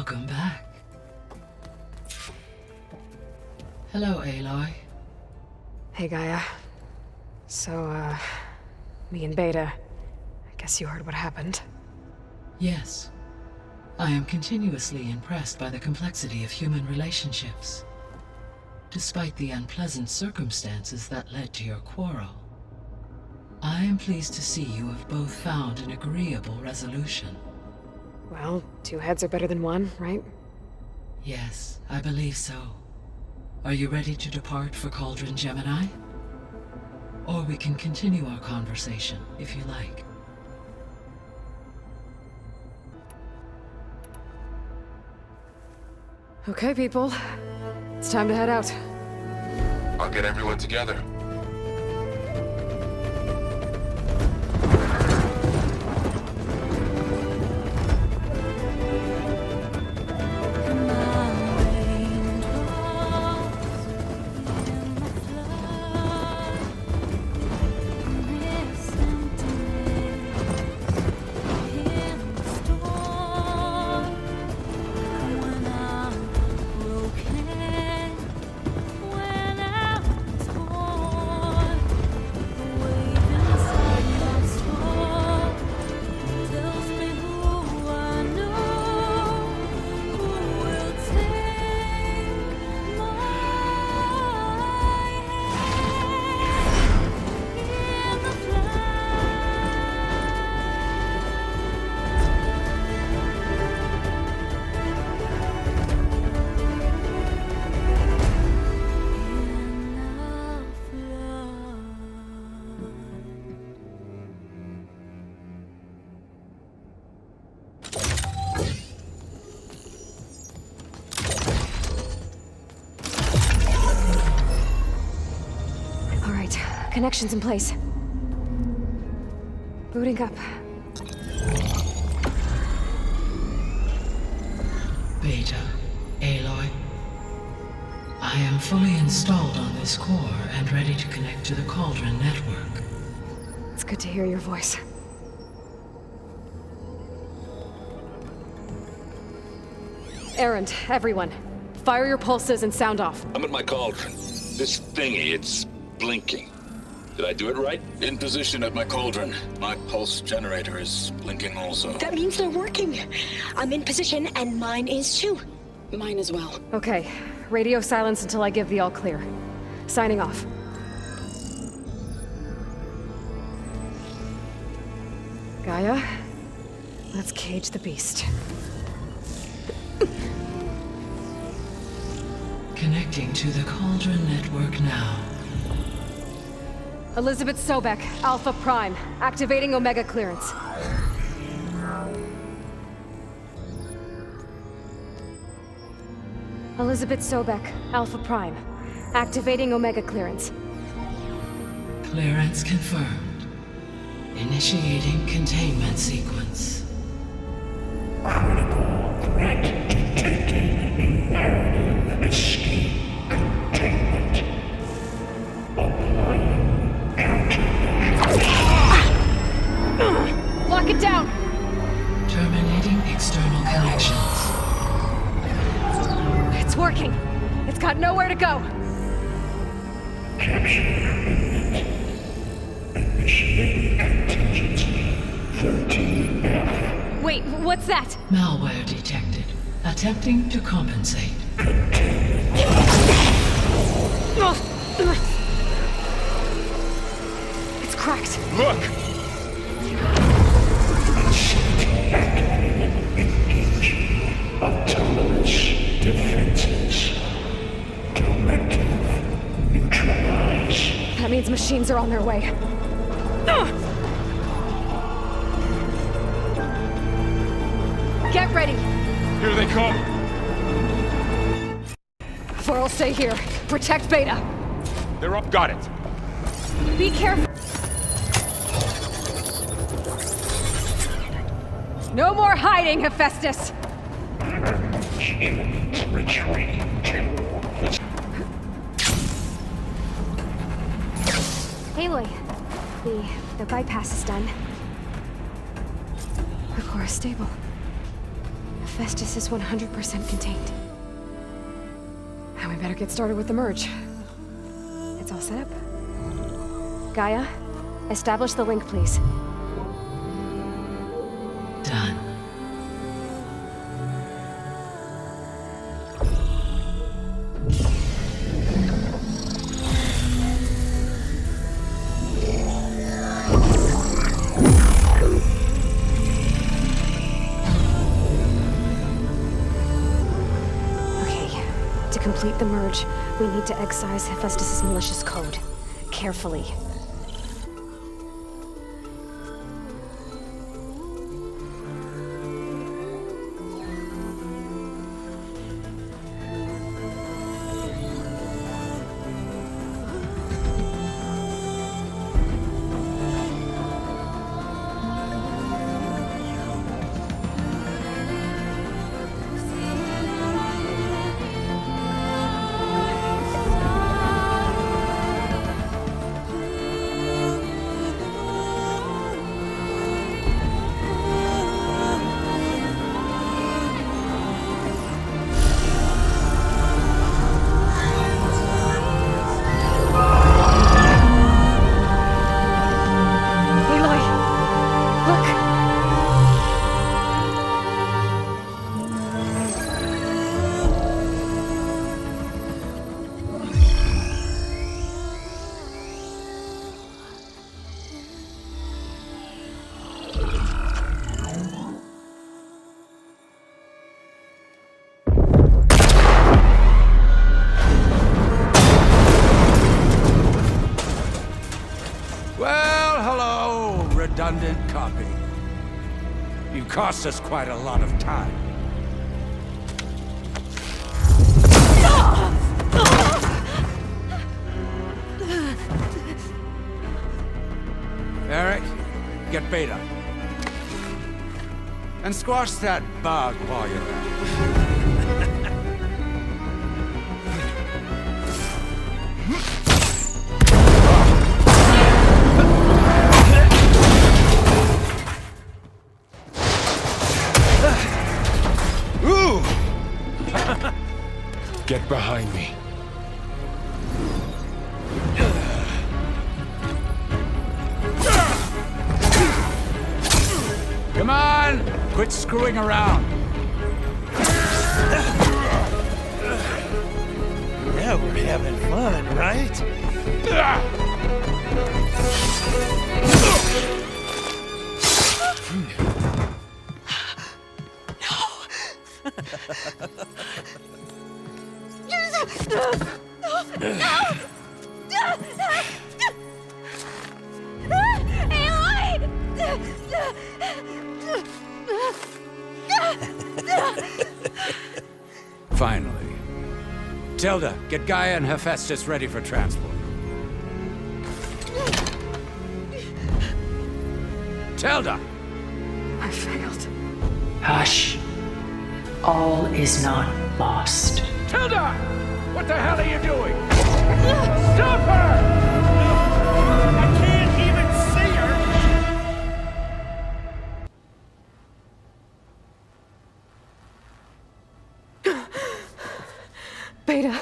Welcome back. Hello, Aloy. Hey, Gaia. So, me and Beta, I guess you heard what happened. Yes. I am continuously impressed by the complexity of human relationships. Despite the unpleasant circumstances that led to your quarrel, I am pleased to see you have both found an agreeable resolution. Well, two heads are better than one, right? Yes, I believe so. Are you ready to depart for Cauldron Gemini? Or we can continue our conversation, if you like. Okay, people. It's time to head out. I'll get everyone together. Connections in place. Booting up. Beta, Aloy. I am fully installed on this core and ready to connect to the Cauldron network. It's good to hear your voice. Errand, everyone. Fire your pulses and sound off. I'm at my cauldron. This thingy, it's blinking. Did I do it right? In position at my cauldron. My pulse generator is blinking also. That means they're working. I'm in position, and mine is too. Mine as well. Okay. Radio silence until I give the all clear. Signing off. Gaia, let's cage the beast. Connecting to the Cauldron network now. Elizabeth Sobek, Alpha Prime, activating Omega clearance. Elizabeth Sobek, Alpha Prime, activating Omega clearance. Clearance confirmed. Initiating containment sequence. Critical threat detected. Imperative escape containment. Applying Lock it down! Terminating external connections. It's working. It's got nowhere to go. Capture imminent. Initiating contingency 13F. Wait, what's that? Malware detected. Attempting to compensate. It's cracked. Look! Engage. Autonomous defenses. Directive. Neutralize. That means machines are on their way. Get ready! Here they come! Vor'll stay here. Protect Beta. They're up, got it. Be careful. No more hiding, Hephaestus! Imminent retreat to Aloy, the bypass is done. The core is stable. Hephaestus is 100% contained. Now we better get started with the merge. It's all set up. Gaia, establish the link, please. Done. To complete the merge, we need to excise Hephaestus' malicious code. Carefully. Redundant copy. You cost us quite a lot of time. Eric, get Beta. And squash that bug while you're at it. Get behind me. Come on! Quit screwing around. Yeah, we're having fun, right? Finally. Tilda, get Gaia and Hephaestus ready for transport. Tilda! I failed. Hush. All is not lost. Tilda! What the hell are you doing? Stop her! I can't even see her! Beta.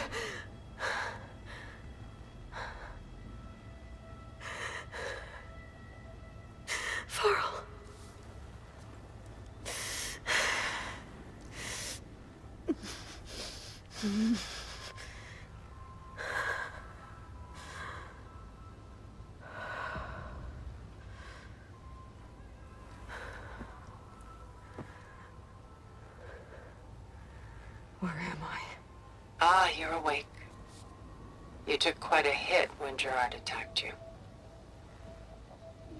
Varl. Where am I? Ah, you're awake. You took quite a hit when Gerard attacked you.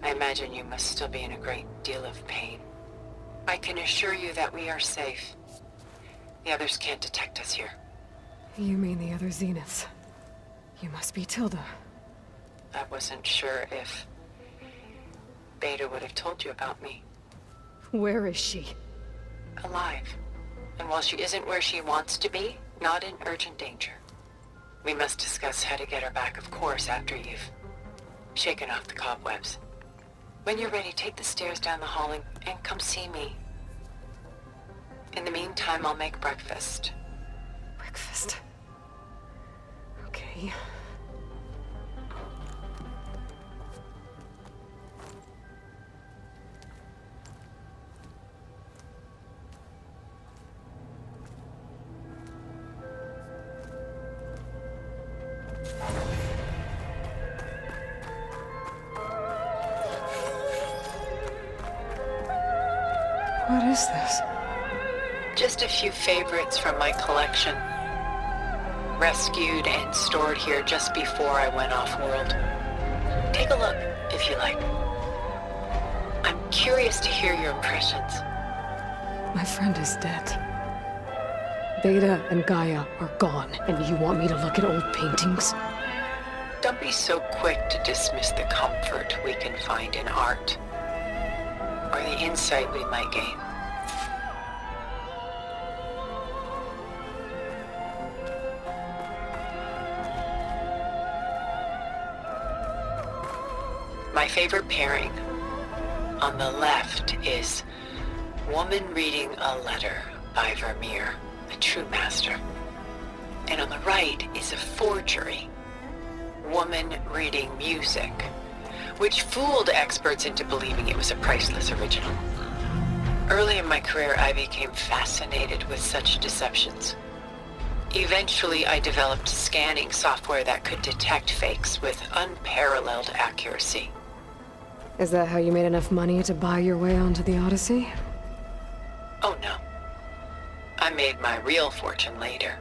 I imagine you must still be in a great deal of pain. I can assure you that we are safe. The others can't detect us here. You mean the other Zeniths? You must be Tilda. I wasn't sure if Beta would have told you about me. Where is she? Alive. And while she isn't where she wants to be, not in urgent danger. We must discuss how to get her back, of course, after you've shaken off the cobwebs. When you're ready, take the stairs down the hall and come see me. In the meantime, I'll make breakfast. Breakfast. Okay. What is this? Just a few favorites from my collection. Rescued and stored here just before I went off-world. Take a look, if you like. I'm curious to hear your impressions. My friend is dead. Beta and Gaia are gone, and you want me to look at old paintings? Don't be so quick to dismiss the comfort we can find in art, or the insight we might gain. My favorite pairing on the left is Woman Reading a Letter by Vermeer, a true master. And on the right is a forgery, Woman Reading Music, which fooled experts into believing it was a priceless original. Early in my career, I became fascinated with such deceptions. Eventually, I developed scanning software that could detect fakes with unparalleled accuracy. Is that how you made enough money to buy your way onto the Odyssey? Oh no. I made my real fortune later.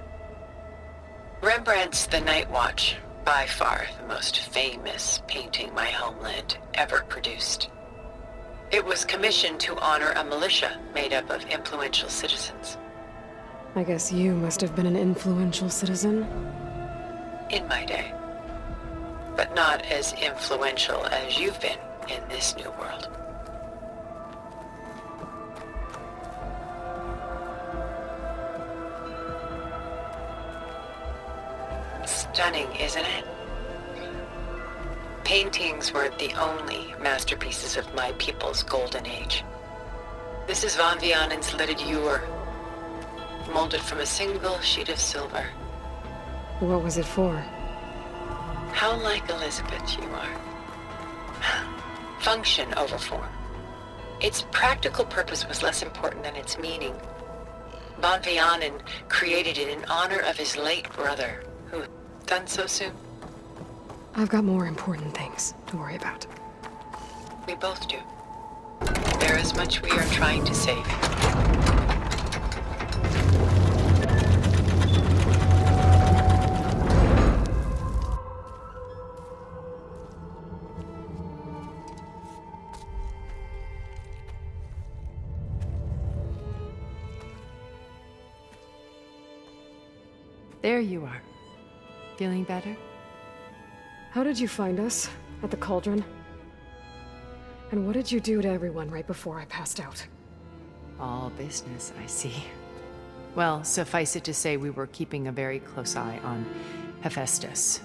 Rembrandt's The Night Watch, by far the most famous painting my homeland ever produced. It was commissioned to honor a militia made up of influential citizens. I guess you must have been an influential citizen. In my day. But not as influential as you've been in this new world. Stunning, isn't it? Paintings were the only masterpieces of my people's golden age. This is Von Vianen's Lidded Ewer, molded from a single sheet of silver. What was it for? How like Elizabeth you are. Function over form. Its practical purpose was less important than its meaning. Von Vianen created it in honor of his late brother, who done so soon. I've got more important things to worry about. We both do. There is much we are trying to save. There you are. Feeling better? How did you find us? At the cauldron? And what did you do to everyone right before I passed out? All business, I see. Well, suffice it to say we were keeping a very close eye on Hephaestus,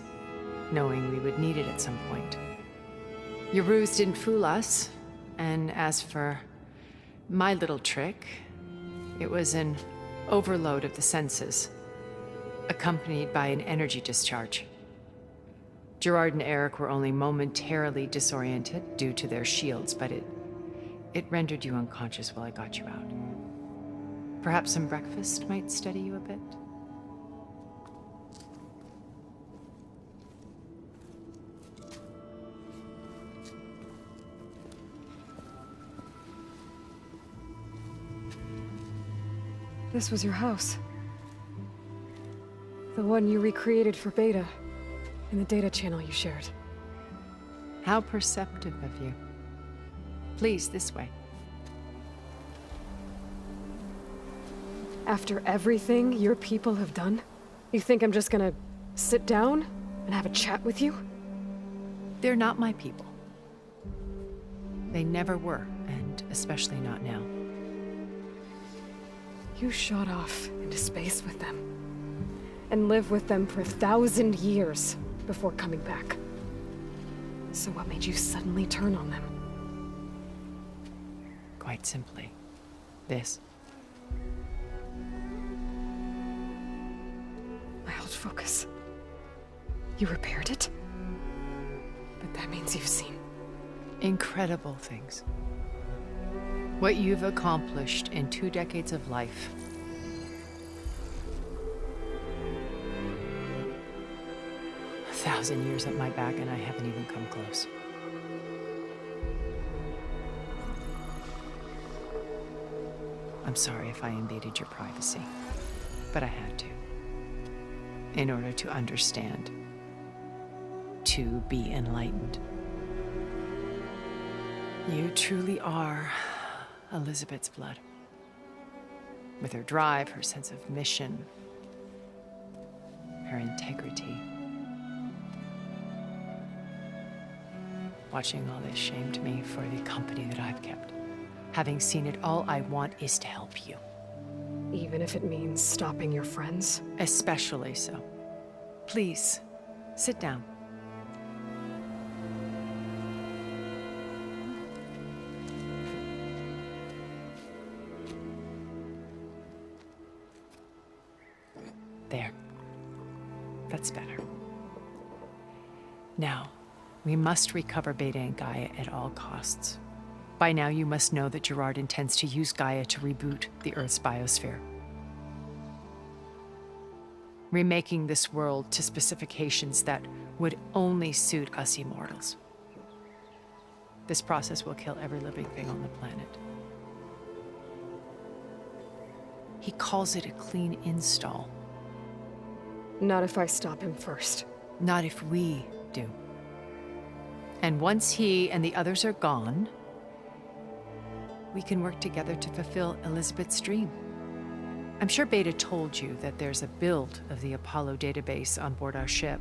knowing we would need it at some point. Your ruse didn't fool us, and as for my little trick, it was an overload of the senses, accompanied by an energy discharge. Gerard and Eric were only momentarily disoriented due to their shields, but it rendered you unconscious while I got you out. Perhaps some breakfast might steady you a bit? This was your house. The one you recreated for Beta, in the data channel you shared. How perceptive of you. Please, this way. After everything your people have done, you think I'm just gonna sit down and have a chat with you? They're not my people. They never were, and especially not now. You shot off into space with them, and lived with them for 1,000 years before coming back. So what made you suddenly turn on them? Quite simply, this. focus. You repaired it? But that means you've seen... Incredible things. What you've accomplished in 2 decades of life. A 1,000 years at my back and I haven't even come close. I'm sorry if I invaded your privacy, but I had to. In order to understand. To be enlightened. You truly are Elizabeth's blood. With her drive, her sense of mission, her integrity. Watching all this shamed me for the company that I've kept. Having seen it, all I want is to help you. Even if it means stopping your friends? Especially so. Please, sit down. There. That's better. Now, we must recover Beta and Gaia at all costs. By now, you must know that Gerard intends to use Gaia to reboot the Earth's biosphere. Remaking this world to specifications that would only suit us immortals. This process will kill every living thing on the planet. He calls it a clean install. Not if I stop him first. Not if we do. And once he and the others are gone, we can work together to fulfill Elizabeth's dream. I'm sure Beta told you that there's a build of the Apollo database on board our ship.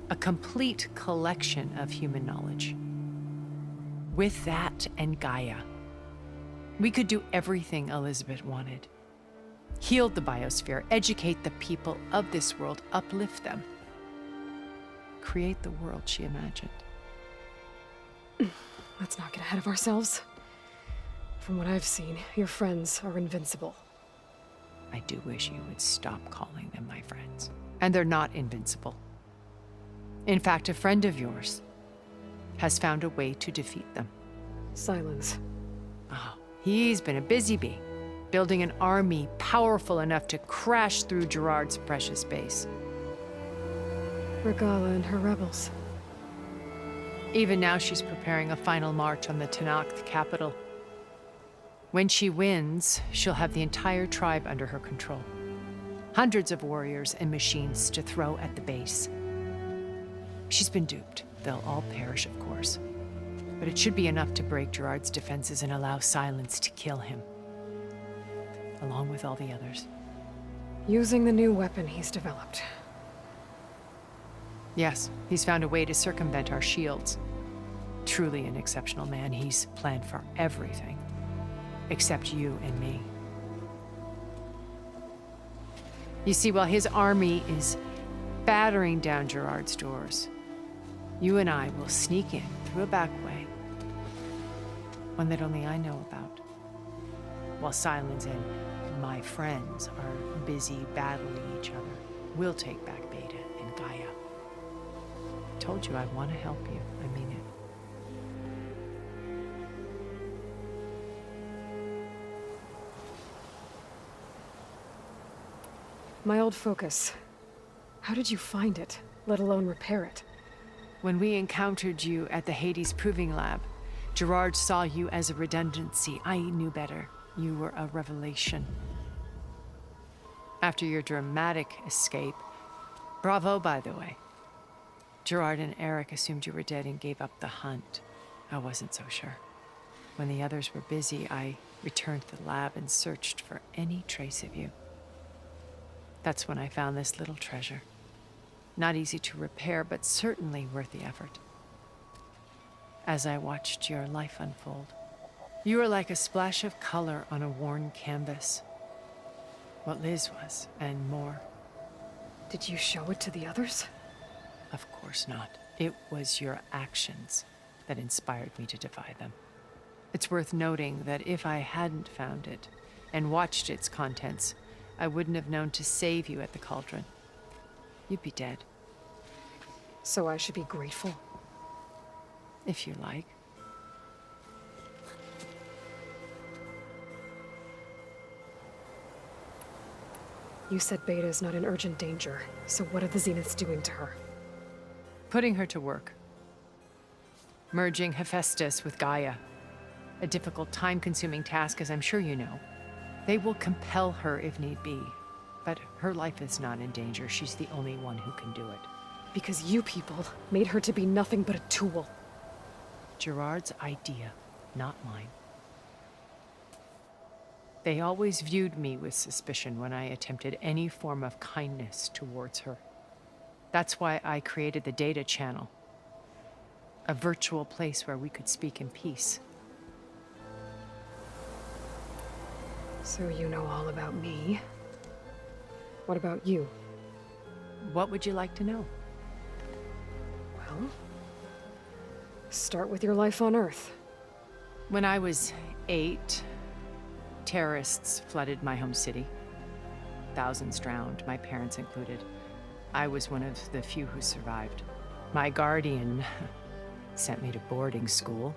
A complete collection of human knowledge. With that and Gaia, we could do everything Elizabeth wanted. Heal the biosphere, educate the people of this world, uplift them. Create the world she imagined. Let's not get ahead of ourselves. From what I've seen, your friends are invincible. I do wish you would stop calling them my friends. And they're not invincible. In fact, a friend of yours has found a way to defeat them. Silence. Oh, he's been a busy bee, building an army powerful enough to crash through Gerard's precious base. Regalla and her rebels. Even now, she's preparing a final march on the Tenakth capital. When she wins, she'll have the entire tribe under her control. Hundreds of warriors and machines to throw at the base. She's been duped. They'll all perish, of course. But it should be enough to break Gerard's defenses and allow Silence to kill him. Along with all the others. Using the new weapon he's developed. Yes, he's found a way to circumvent our shields. Truly an exceptional man. He's planned for everything. Except you and me. You see, while his army is battering down Gerard's doors, you and I will sneak in through a back way. One that only I know about. While Silence and my friends are busy battling each other, we'll take back Beta and Gaia. I told you I want to help you. I mean it. My old focus. How did you find it, let alone repair it? When we encountered you at the Hades Proving Lab, Gerard saw you as a redundancy. I knew better. You were a revelation. After your dramatic escape, bravo, by the way. Gerard and Eric assumed you were dead and gave up the hunt. I wasn't so sure. When the others were busy, I returned to the lab and searched for any trace of you. That's when I found this little treasure. Not easy to repair, but certainly worth the effort. As I watched your life unfold, you were like a splash of color on a worn canvas. What Liz was, and more. Did you show it to the others? Of course not. It was your actions that inspired me to defy them. It's worth noting that if I hadn't found it and watched its contents, I wouldn't have known to save you at the cauldron. you'd be dead, So I should be grateful. if you like. You said Beta's not in urgent danger, so what are the Zeniths doing to her? Putting her to work. Merging Hephaestus with Gaia. A difficult, time-consuming task, as I'm sure you know. They will compel her if need be. But her life is not in danger. She's the only one who can do it. Because you people made her to be nothing but a tool. Gerard's idea, not mine. They always viewed me with suspicion when I attempted any form of kindness towards her. That's why I created the data channel. A virtual place where we could speak in peace. So you know all about me. What about you? What would you like to know? Well, start with your life on Earth. When I was 8, terrorists flooded my home city. Thousands drowned, my parents included. I was one of the few who survived. My guardian sent me to boarding school.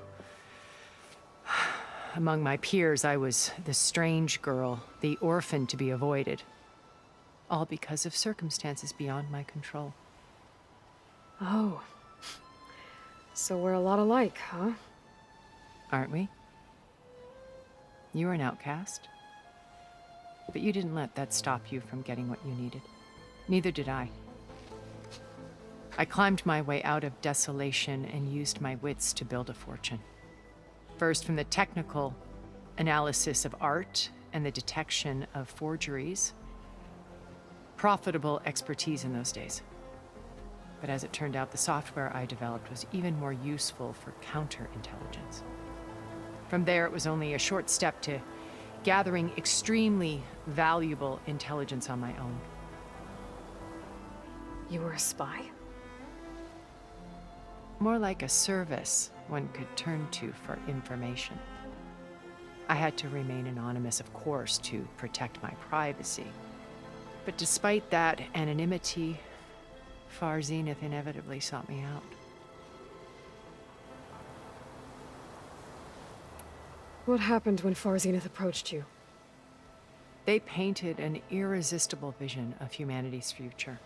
Among my peers, I was the strange girl, the orphan to be avoided. All because of circumstances beyond my control. Oh. So we're a lot alike, huh? Aren't we? You were an outcast. But you didn't let that stop you from getting what you needed. Neither did I. I climbed my way out of desolation and used my wits to build a fortune. First from the technical analysis of art and the detection of forgeries. Profitable expertise in those days. But as it turned out, the software I developed was even more useful for counterintelligence. From there, it was only a short step to gathering extremely valuable intelligence on my own. You were a spy? More like a service one could turn to for information. I had to remain anonymous, of course, to protect my privacy. But despite that anonymity, Far Zenith inevitably sought me out. What happened when Far Zenith approached you? They painted an irresistible vision of humanity's future.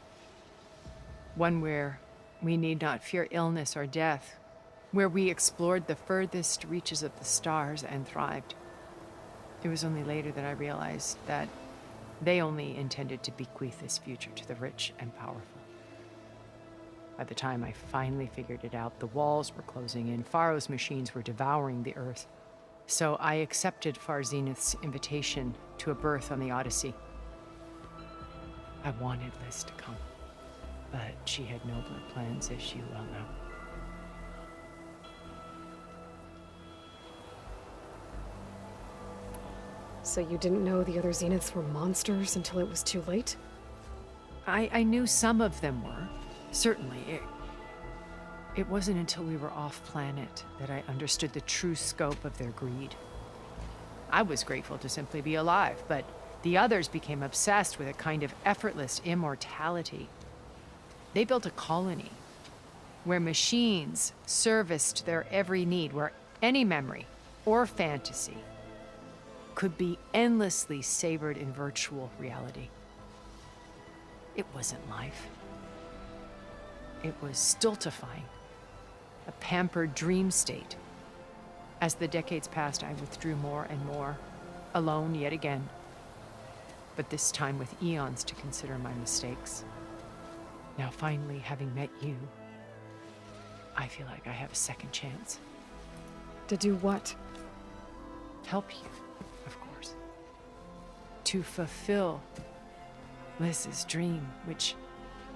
One where we need not fear illness or death, where we explored the furthest reaches of the stars and thrived. It was only later that I realized that they only intended to bequeath this future to the rich and powerful. By the time I finally figured it out, the walls were closing in, Pharaoh's machines were devouring the earth. So I accepted Far Zenith's invitation to a berth on the Odyssey. I wanted Liz to come, but she had nobler plans, as you well know. So you didn't know the other Zeniths were monsters until it was too late? I knew some of them were, certainly. It wasn't until we were off-planet that I understood the true scope of their greed. I was grateful to simply be alive, but the others became obsessed with a kind of effortless immortality. They built a colony where machines serviced their every need, where any memory or fantasy could be endlessly savored in virtual reality. It wasn't life. It was stultifying, a pampered dream state. As the decades passed, I withdrew more and more, alone yet again, but this time with eons to consider my mistakes. Now finally, having met you, I feel like I have a second chance. To do what? Help you, of course. To fulfill Liz's dream, which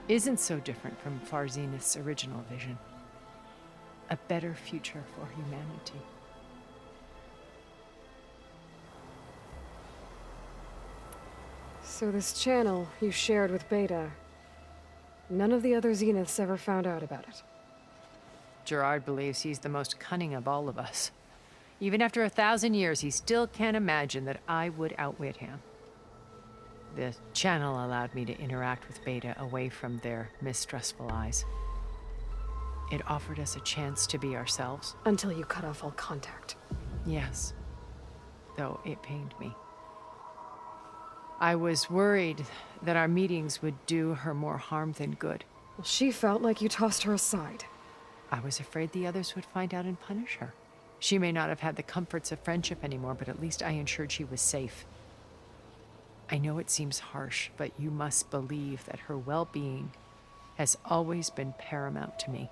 isn't so different from Far Zenith's original vision. A better future for humanity. So this channel you shared with Beta, none of the other Zeniths ever found out about it? Gerard believes he's the most cunning of all of us. Even after 1,000 years, he still can't imagine that I would outwit him. The channel allowed me to interact with Beta away from their mistrustful eyes. It offered us a chance to be ourselves. Until you cut off all contact. Yes, though it pained me. I was worried that our meetings would do her more harm than good. Well, she felt like you tossed her aside. I was afraid the others would find out and punish her. She may not have had the comforts of friendship anymore, but at least I ensured she was safe. I know it seems harsh, but you must believe that her well-being has always been paramount to me.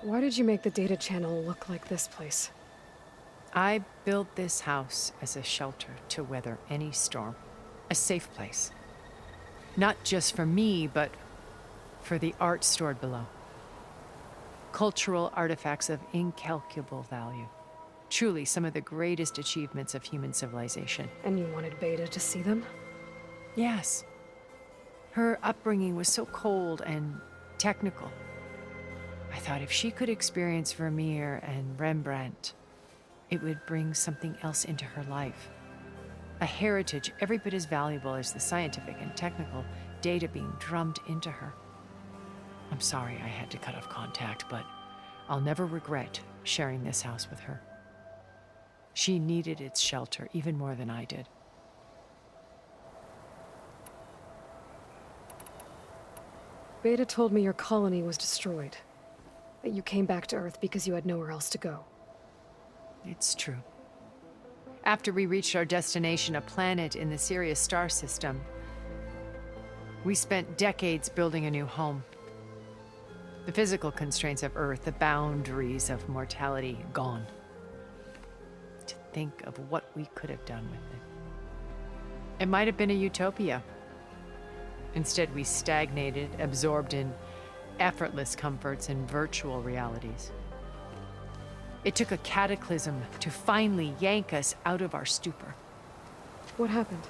Why did you make the data channel look like this place? I built this house as a shelter to weather any storm. A safe place. Not just for me, but for the art stored below. Cultural artifacts of incalculable value. Truly some of the greatest achievements of human civilization. And you wanted Beta to see them? Yes. Her upbringing was so cold and technical. I thought if she could experience Vermeer and Rembrandt, it would bring something else into her life. A heritage every bit as valuable as the scientific and technical data being drummed into her. I'm sorry I had to cut off contact, but I'll never regret sharing this house with her. She needed its shelter even more than I did. Beta told me your colony was destroyed. That you came back to Earth because you had nowhere else to go. It's true. After we reached our destination, a planet in the Sirius star system, we spent decades building a new home. The physical constraints of Earth, the boundaries of mortality, gone. To think of what we could have done with it. It might have been a utopia. Instead, we stagnated, absorbed in effortless comforts and virtual realities. It took a cataclysm to finally yank us out of our stupor. What happened?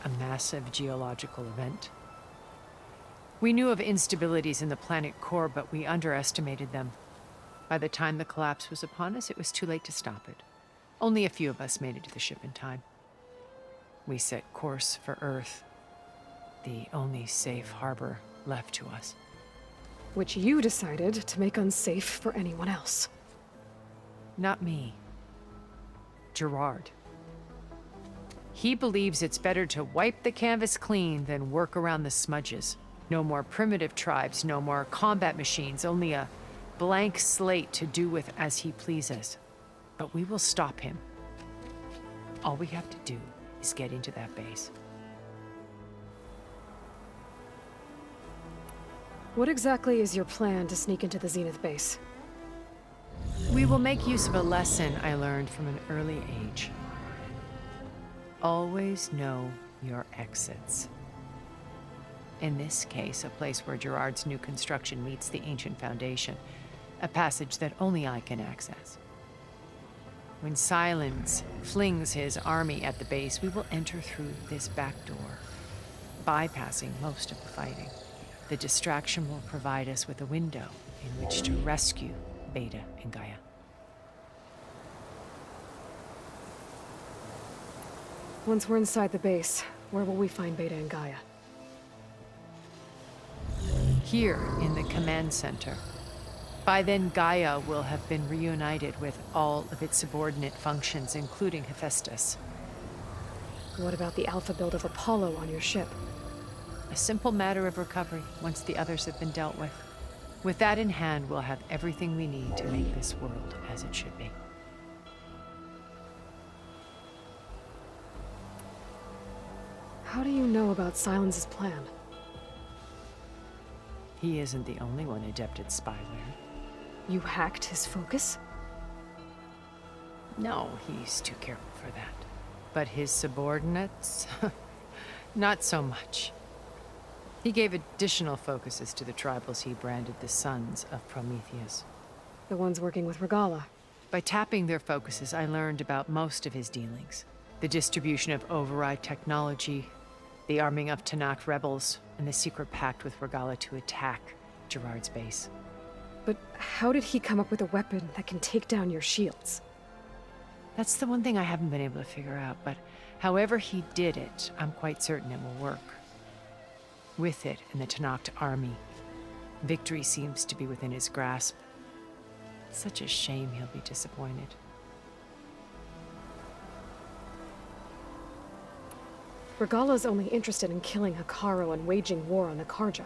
A massive geological event. We knew of instabilities in the planet core, but we underestimated them. By the time the collapse was upon us, it was too late to stop it. Only a few of us made it to the ship in time. We set course for Earth, the only safe harbor left to us. Which you decided to make unsafe for anyone else. Not me. Gerard. He believes it's better to wipe the canvas clean than work around the smudges. No more primitive tribes, no more combat machines, only a blank slate to do with as he pleases. But we will stop him. All we have to do is get into that base. What exactly is your plan to sneak into the Zenith base? We will make use of a lesson I learned from an early age. Always know your exits. In this case, a place where Gerard's new construction meets the ancient foundation, a passage that only I can access. When Silence flings his army at the base, we will enter through this back door, bypassing most of the fighting. The distraction will provide us with a window in which to rescue Beta and Gaia. Once we're inside the base, where will we find Beta and Gaia? Here in the command center. By then, Gaia will have been reunited with all of its subordinate functions, including Hephaestus. What about the alpha build of Apollo on your ship? A simple matter of recovery once the others have been dealt with. With that in hand, we'll have everything we need to make this world as it should be. How do you know about Silence's plan? He isn't the only one adept at spyware. You hacked his focus? No, he's too careful for that. But his subordinates? Not so much. He gave additional focuses to the tribals he branded the Sons of Prometheus. The ones working with Regalla. By tapping their focuses, I learned about most of his dealings. The distribution of override technology, the arming of Tenakth rebels, and the secret pact with Regalla to attack Gerard's base. But how did he come up with a weapon that can take down your shields? That's the one thing I haven't been able to figure out, but however he did it, I'm quite certain it will work. With it and the Tenakth army, victory seems to be within his grasp. Such a shame he'll be disappointed. Regalla's only interested in killing Hekarro and waging war on the Karja.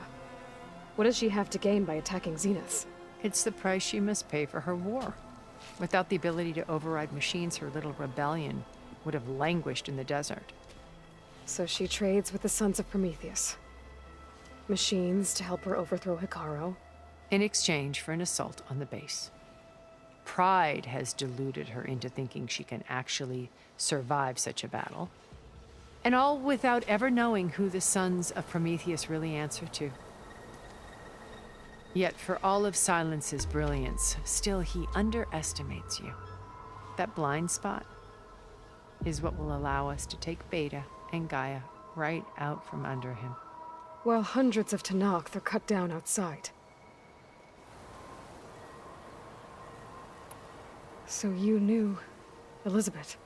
What does she have to gain by attacking Zenith? It's the price she must pay for her war. Without the ability to override machines, her little rebellion would have languished in the desert. So she trades with the Sons of Prometheus. Machines to help her overthrow Hekarro. In exchange for an assault on the base. Pride has deluded her into thinking she can actually survive such a battle. And all without ever knowing who the Sons of Prometheus really answer to. Yet for all of Silence's brilliance, still he underestimates you. That blind spot is what will allow us to take Beta and Gaia right out from under him. While hundreds of Tenakth are cut down outside. So you knew Elizabeth.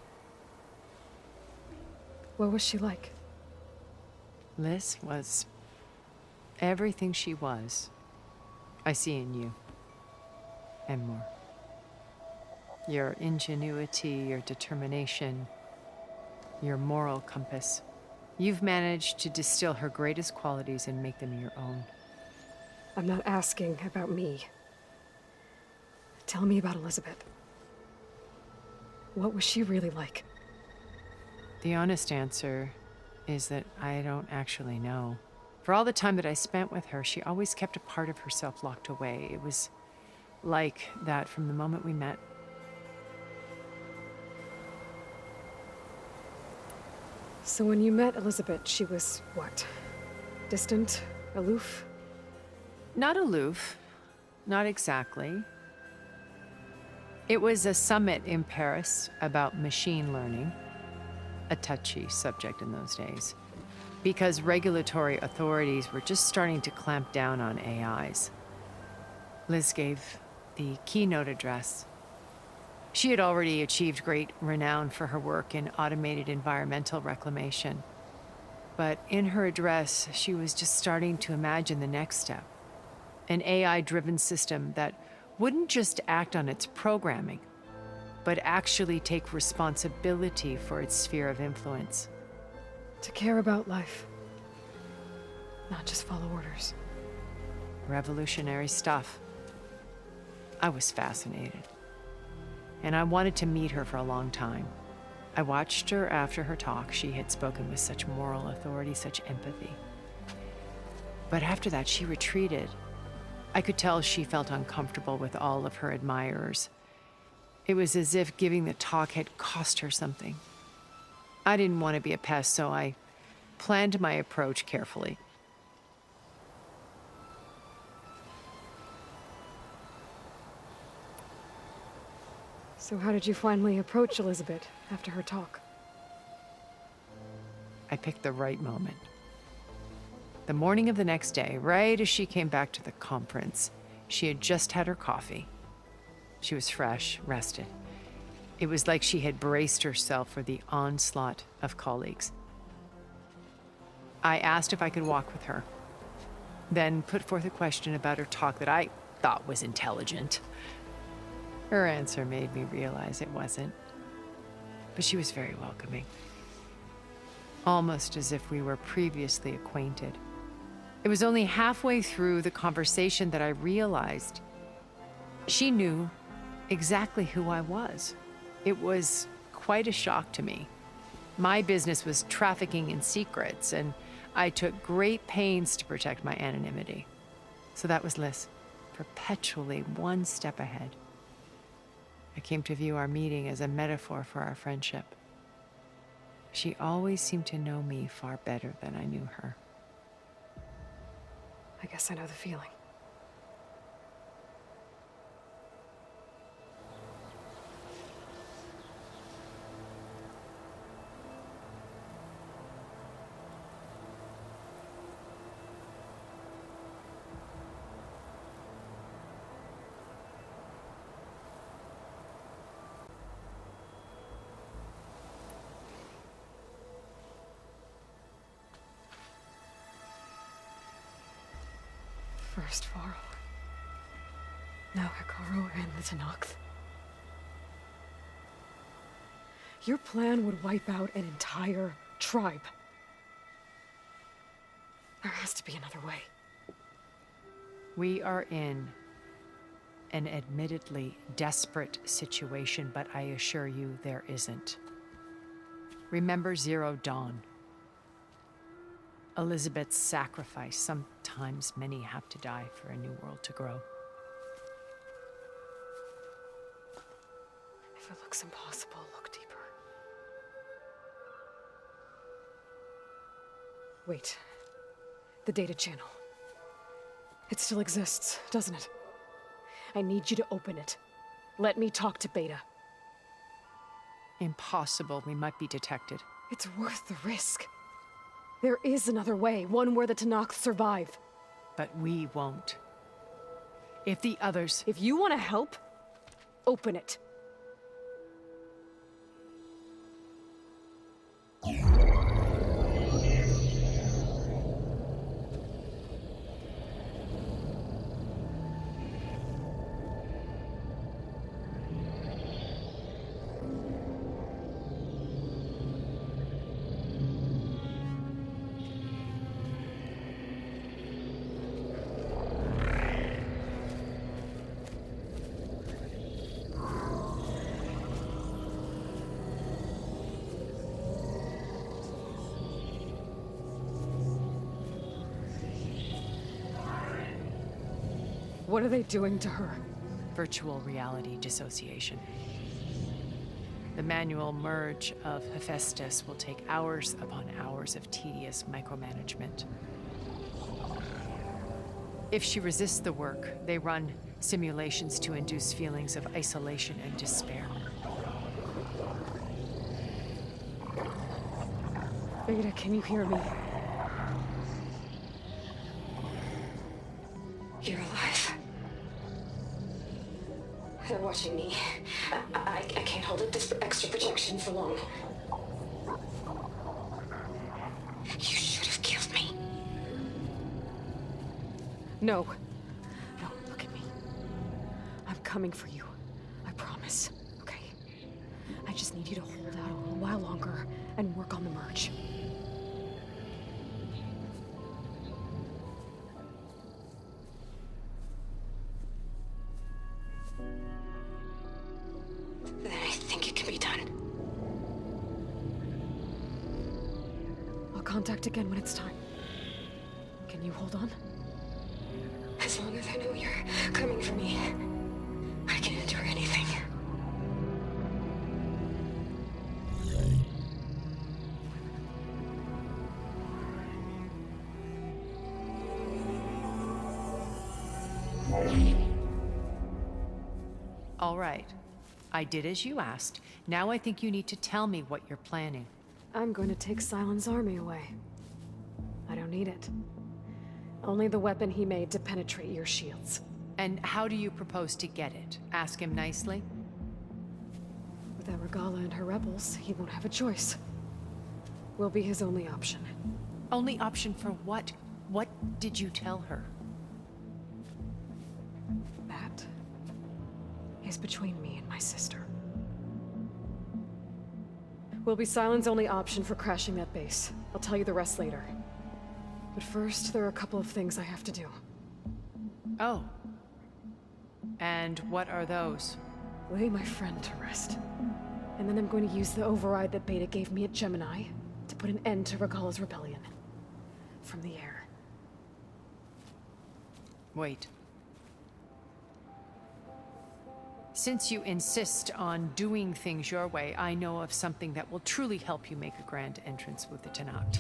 What was she like? Liz was everything she was. I see in you. And more. Your ingenuity, your determination, your moral compass. You've managed to distill her greatest qualities and make them your own. I'm not asking about me. Tell me about Elizabeth. What was she really like? The honest answer is that I don't actually know. For all the time that I spent with her, she always kept a part of herself locked away. It was like that from the moment we met. So when you met Elizabeth, she was what? Distant? Aloof? Not aloof. Not exactly. It was a summit in Paris about machine learning. A touchy subject in those days. Because regulatory authorities were just starting to clamp down on AIs. Liz gave the keynote address. She had already achieved great renown for her work in automated environmental reclamation. But in her address, she was just starting to imagine the next step. An AI-driven system that wouldn't just act on its programming, but actually take responsibility for its sphere of influence. To care about life. Not just follow orders. Revolutionary stuff. I was fascinated. And I wanted to meet her for a long time. I watched her after her talk. She had spoken with such moral authority, such empathy. But after that, she retreated. I could tell she felt uncomfortable with all of her admirers. It was as if giving the talk had cost her something. I didn't want to be a pest, so I planned my approach carefully. So how did you finally approach Elizabeth after her talk? I picked the right moment. The morning of the next day, right as she came back to the conference, she had just had her coffee. She was fresh, rested. It was like she had braced herself for the onslaught of colleagues. I asked if I could walk with her, then put forth a question about her talk that I thought was intelligent. Her answer made me realize it wasn't, but she was very welcoming. Almost as if we were previously acquainted. It was only halfway through the conversation that I realized she knew exactly who I was. It was quite a shock to me. My business was trafficking in secrets, and I took great pains to protect my anonymity. So that was Liz, perpetually one step ahead. I came to view our meeting as a metaphor for our friendship. She always seemed to know me far better than I knew her. I guess I know the feeling. First Varl. Now Hikaru and the Tenakth. Your plan would wipe out an entire tribe. There has to be another way. We are in an admittedly desperate situation, but I assure you there isn't. Remember Zero Dawn. Elizabeth's sacrifice. Sometimes many have to die for a new world to grow. If it looks impossible, look deeper. Wait. The data channel. It still exists, doesn't it? I need you to open it. Let me talk to Beta. Impossible. We might be detected. It's worth the risk. There is another way, one where the Tenakth survive. But we won't. If the others... If you want to help, open it. What are they doing to her? Virtual reality dissociation. The manual merge of Hephaestus will take hours upon hours of tedious micromanagement. If she resists the work, they run simulations to induce feelings of isolation and despair. Beta, can you hear me? You're alive. They're watching me. I can't hold up this extra protection for long. You should have killed me. No. No, look at me. I'm coming for you. I promise. Okay? I just need you to hold out a little while longer and work on the merge. Then I think it can be done. I'll contact again when it's time. Can you hold on? As long as I know you're coming for me, I can endure anything. All right. I did as you asked. Now I think you need to tell me what you're planning. I'm going to take Silent's army away. I don't need it. Only the weapon he made to penetrate your shields. And how do you propose to get it? Ask him nicely? Without Regalla and her rebels, he won't have a choice. We'll be his only option. Only option for what? What did you tell her? That is between me and my sister. Will be Silent's only option for crashing that base. I'll tell you the rest later. But first, there are a couple of things I have to do. Oh. And what are those? Lay my friend to rest. And then I'm going to use the override that Beta gave me at Gemini to put an end to Regalla's rebellion. From the air. Wait. Since you insist on doing things your way, I know of something that will truly help you make a grand entrance with the Tenakth.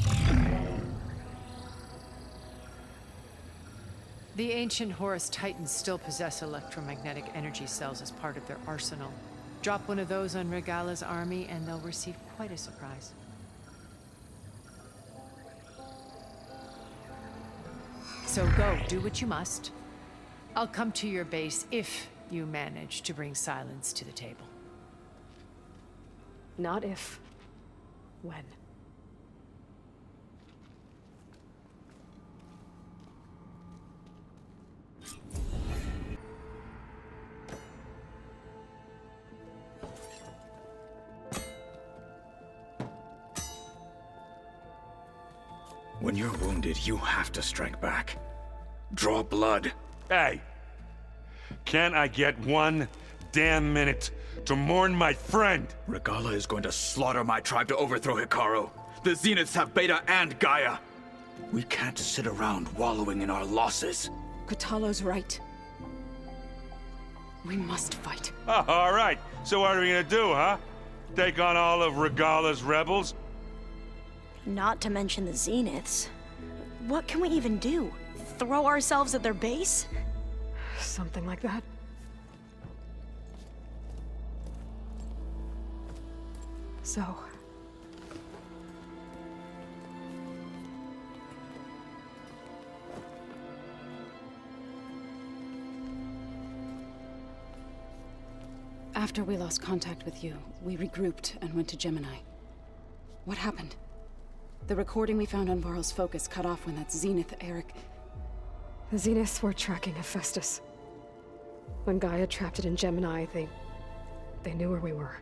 The ancient Horus Titans still possess electromagnetic energy cells as part of their arsenal. Drop one of those on Regalla's army and they'll receive quite a surprise. So go, do what you must. I'll come to your base if you manage to bring silence to the table. Not if. When. When you're wounded, you have to strike back. Draw blood. Hey! Can't I get one damn minute to mourn my friend? Regalla is going to slaughter my tribe to overthrow Hikaru. The Zeniths have Beta and Gaia. We can't sit around wallowing in our losses. Kotallo's right. We must fight. Oh, all right. So what are we gonna do, huh? Take on all of Regalla's rebels? Not to mention the Zeniths. What can we even do? Throw ourselves at their base? Something like that. So... After we lost contact with you, we regrouped and went to Gemini. What happened? The recording we found on Varl's focus cut off when that Zenith, Eric... The Zeniths were tracking Hephaestus. When Gaia trapped it in Gemini, they knew where we were.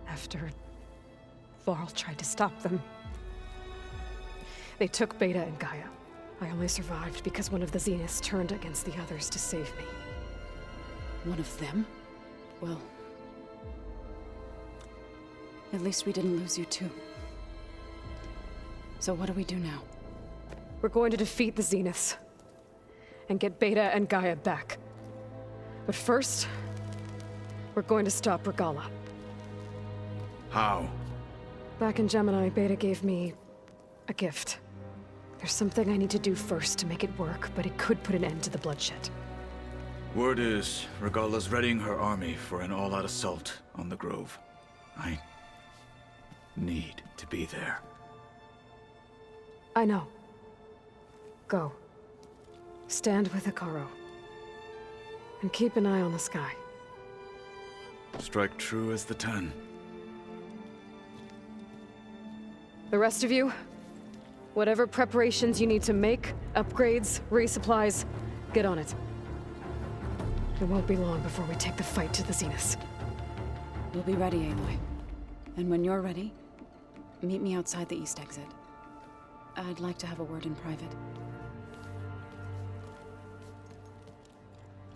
After Varl tried to stop them. They took Beta and Gaia. I only survived because one of the Zeniths turned against the others to save me. One of them? Well... at least we didn't lose you too. So what do we do now? We're going to defeat the Zeniths. And get Beta and Gaia back. But first, we're going to stop Regalla. How? Back in Gemini, Beta gave me a gift. There's something I need to do first to make it work, but it could put an end to the bloodshed. Word is, Regalla's readying her army for an all-out assault on the Grove. I need to be there. I know. Go. Stand with Hikaru. And keep an eye on the sky. Strike true as the 10. The rest of you, whatever preparations you need to make, upgrades, resupplies, get on it. It won't be long before we take the fight to the Zeniths. We'll be ready, Aloy. And when you're ready, meet me outside the east exit. I'd like to have a word in private.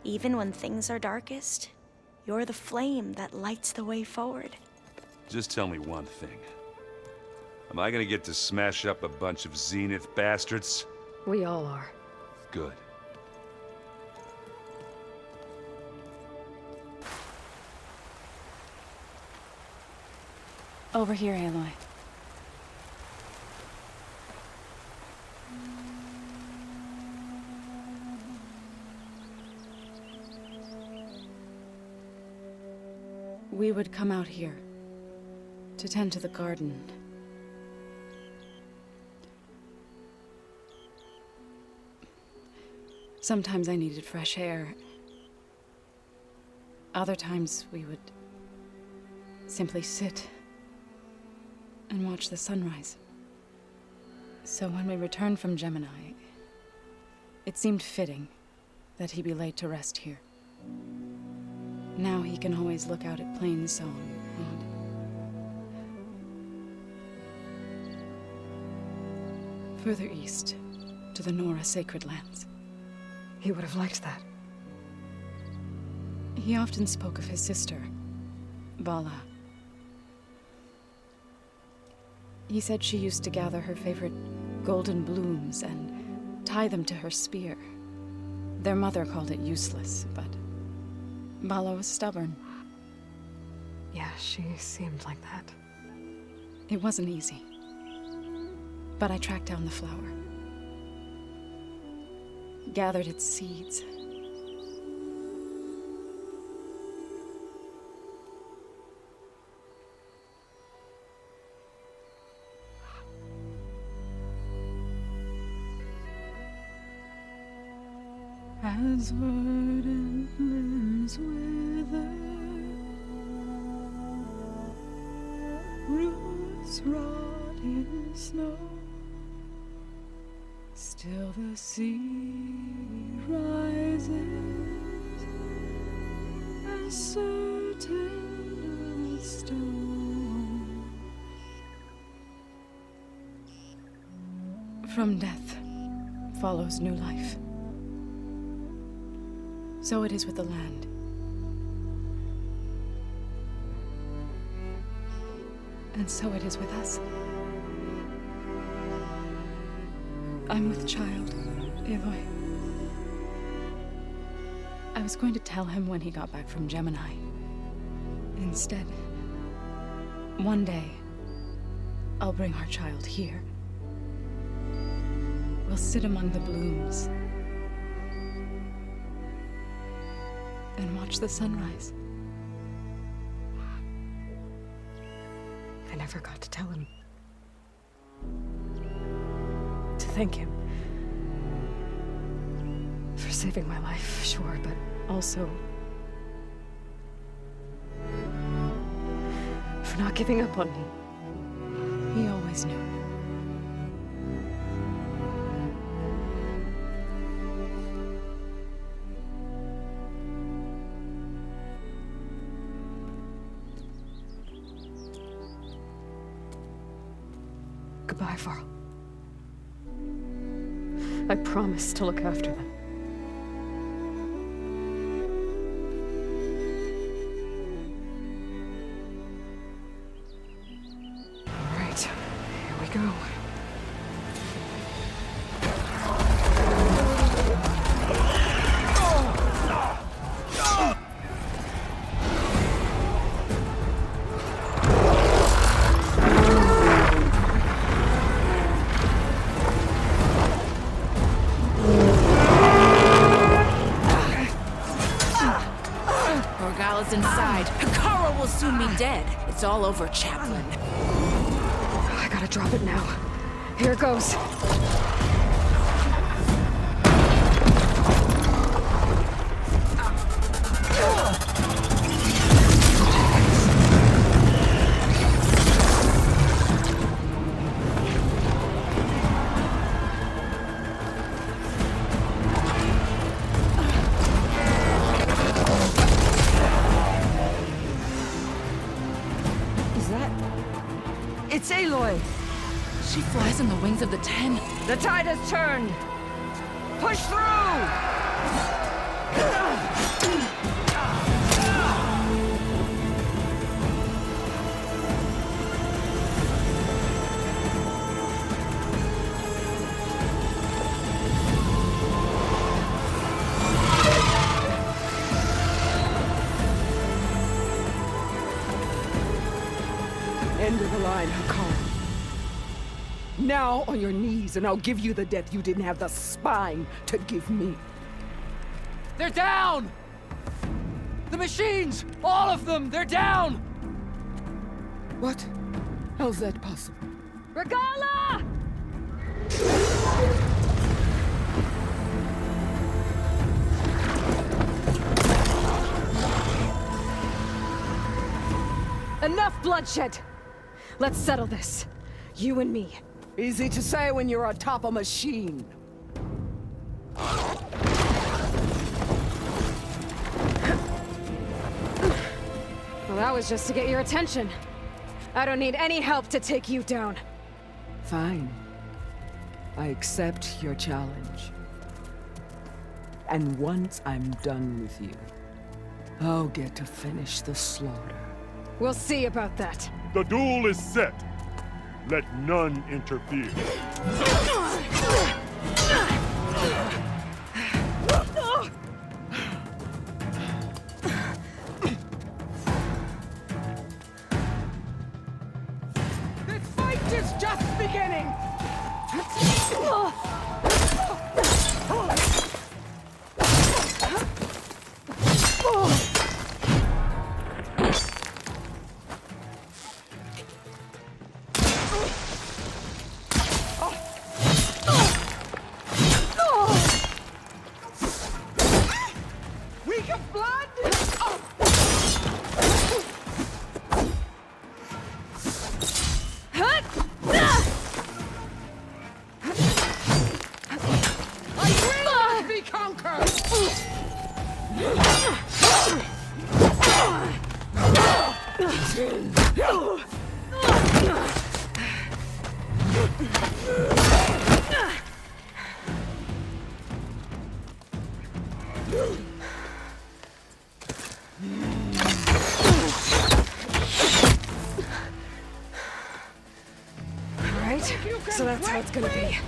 Even when things are darkest, you're the flame that lights the way forward. Just tell me one thing. Am I gonna get to smash up a bunch of Zenith bastards? We all are. Good. Over here, Aloy. We would come out here to tend to the garden. Sometimes I needed fresh air. Other times we would simply sit and watch the sunrise. So when we returned from Gemini, it seemed fitting that he be laid to rest here. Now he can always look out at Plains Song and further east to the Nora Sacred Lands. He would have liked that. He often spoke of his sister, Bala. He said she used to gather her favorite golden blooms and tie them to her spear. Their mother called it useless, but Bala was stubborn. Yeah, she seemed like that. It wasn't easy. But I tracked down the flower. Gathered its seeds. As verdant limbs wither, roots rot in snow, still the sea rises, as certain as stone. From death follows new life. So it is with the land. And so it is with us. I'm with child, Aloy. I was going to tell him when he got back from Gemini. Instead, one day, I'll bring our child here. We'll sit among the blooms and watch the sunrise. I never got to tell him. To thank him. For saving my life, sure, but also for not giving up on me. He always knew. Goodbye, Varl. I promise to look after them. All right, here we go. Regalla's inside. Hikara will soon be dead. It's all over, Chaplain. I gotta drop it now. Here it goes. It's Aloy! She flies on the wings of the Ten. The tide has turned! Push through! End of the line, Hikara. Now on your knees, and I'll give you the death you didn't have the spine to give me. They're down! The machines! All of them! They're down! What? How's that possible? Regalla! Enough bloodshed! Let's settle this. You and me. Easy to say when you're atop a machine. Well, that was just to get your attention. I don't need any help to take you down. Fine. I accept your challenge. And once I'm done with you, I'll get to finish the slaughter. We'll see about that. The duel is set. Let none interfere. This fight is just beginning! Week of blood! I will not be conquered! Right. So that's how it's gonna be.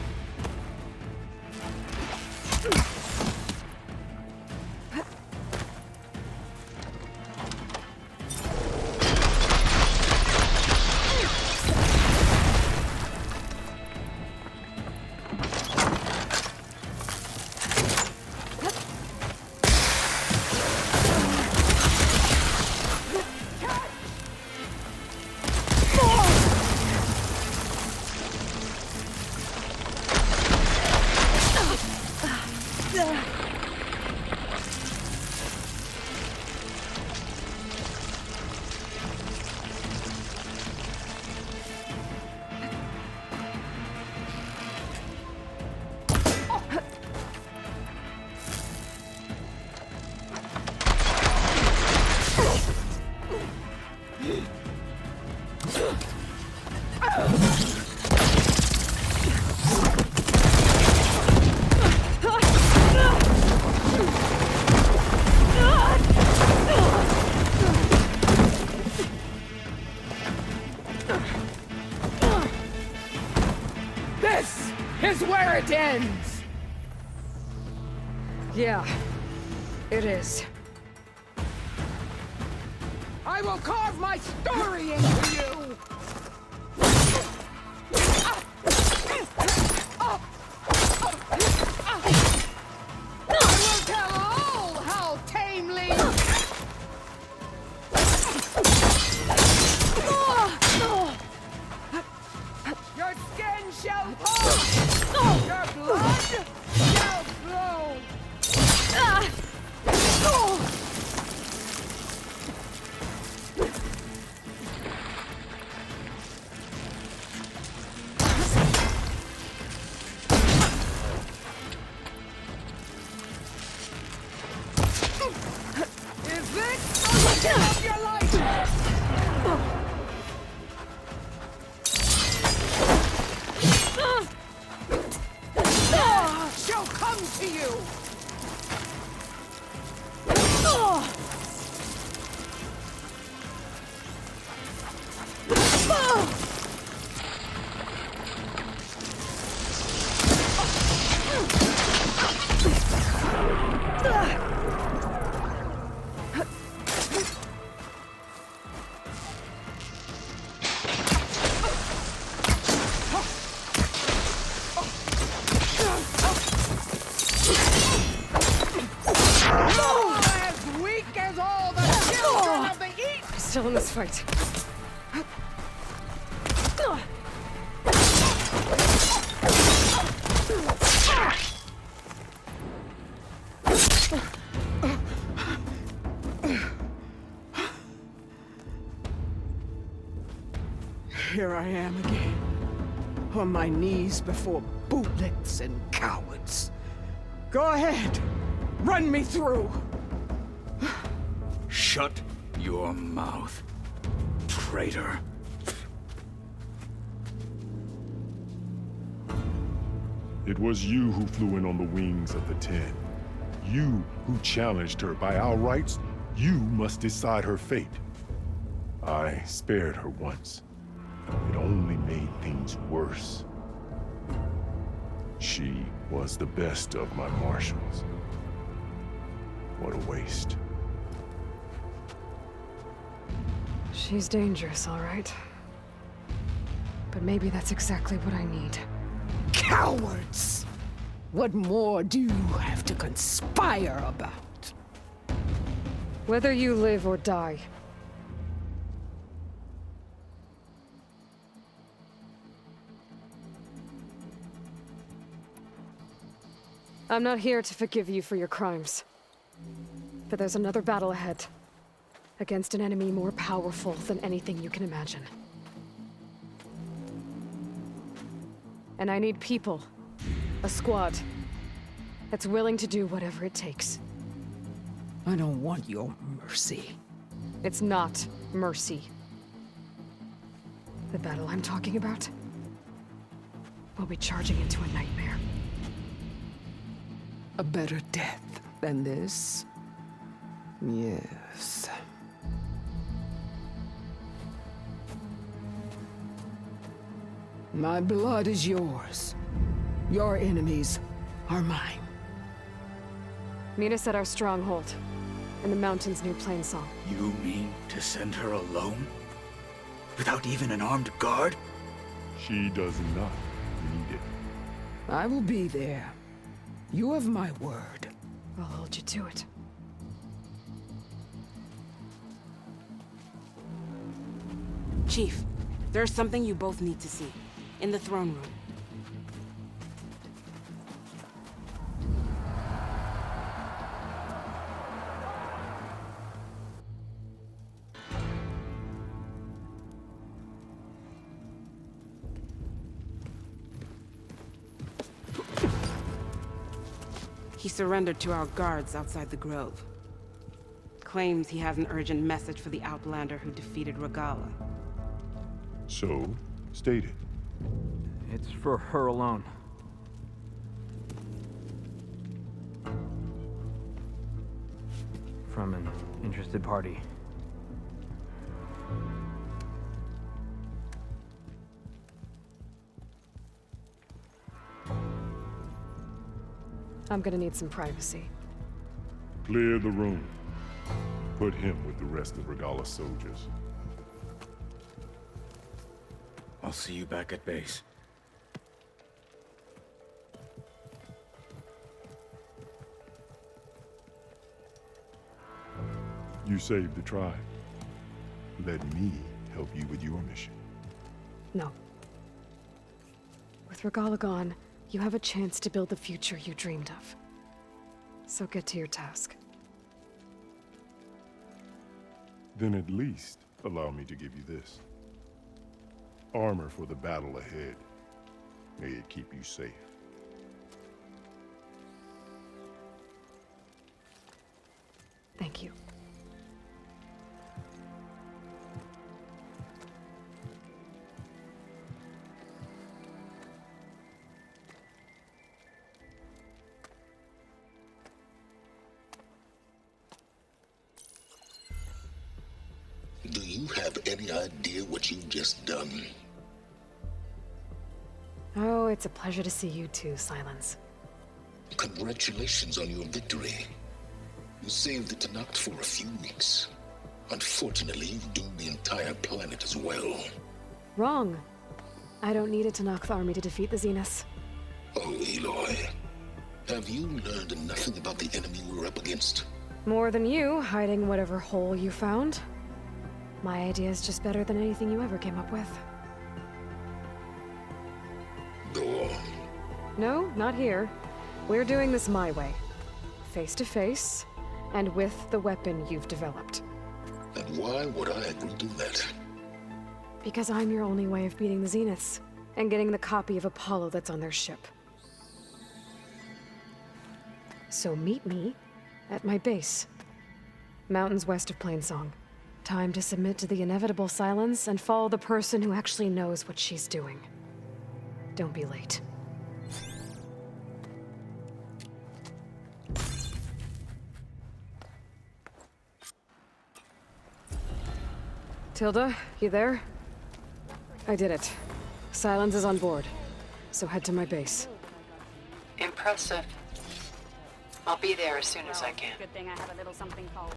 This is where it ends! Yeah, it is. I will carve my story into you! I will tell all how tamely... Your skin shall fall! Your blood shall flow! Is this the kill of your life? Shall come to you! As weak as all the children of the East! Still in this fight. Here I am again, on my knees before bootlets and cowards. Go ahead, run me through. Shut your mouth, traitor. It was you who flew in on the wings of the Ten. You who challenged her. By our rights, you must decide her fate. I spared her once. It only made things worse. She was the best of my marshals. What a waste. She's dangerous, all right. But maybe that's exactly what I need. Cowards! What more do you have to conspire about? Whether you live or die. I'm not here to forgive you for your crimes. But there's another battle ahead. Against an enemy more powerful than anything you can imagine. And I need people. A squad. That's willing to do whatever it takes. I don't want your mercy. It's not mercy. The battle I'm talking about will be charging into a nightmare. A better death than this? Yes. My blood is yours. Your enemies are mine. Meet us at our stronghold, in the mountains near Plainsong. You mean to send her alone? Without even an armed guard? She does not need it. I will be there. You have my word. I'll hold you to it. Chief, there's something you both need to see. In the throne room. He surrendered to our guards outside the grove. Claims he has an urgent message for the Outlander who defeated Regalla. So, state it. It's for her alone. From an interested party. I'm gonna need some privacy. Clear the room. Put him with the rest of Regalla's soldiers. I'll see you back at base. You saved the tribe. Let me help you with your mission. No. With Regalla gone, you have a chance to build the future you dreamed of. So get to your task. Then at least allow me to give you this. Armor for the battle ahead. May it keep you safe. Thank you. Do you have any idea what you've just done? Oh, it's a pleasure to see you too, Silence. Congratulations on your victory. You saved the Tenakth for a few weeks. Unfortunately, you've doomed the entire planet as well. Wrong. I don't need a Tenakth army to defeat the Zeniths. Oh, Aloy. Have you learned nothing about the enemy we're up against? More than you, hiding whatever hole you found. My idea is just better than anything you ever came up with. Go on. No, not here. We're doing this my way. Face to face, and with the weapon you've developed. And why would I agree to that? Because I'm your only way of beating the Zeniths, and getting the copy of Apollo that's on their ship. So meet me at my base. Mountains west of Plainsong. Time to submit to the inevitable silence and follow the person who actually knows what she's doing. Don't be late. Tilda, you there? I did it. Silence is on board, so head to my base. Impressive. I'll be there as soon as I can. Good thing I have a little something called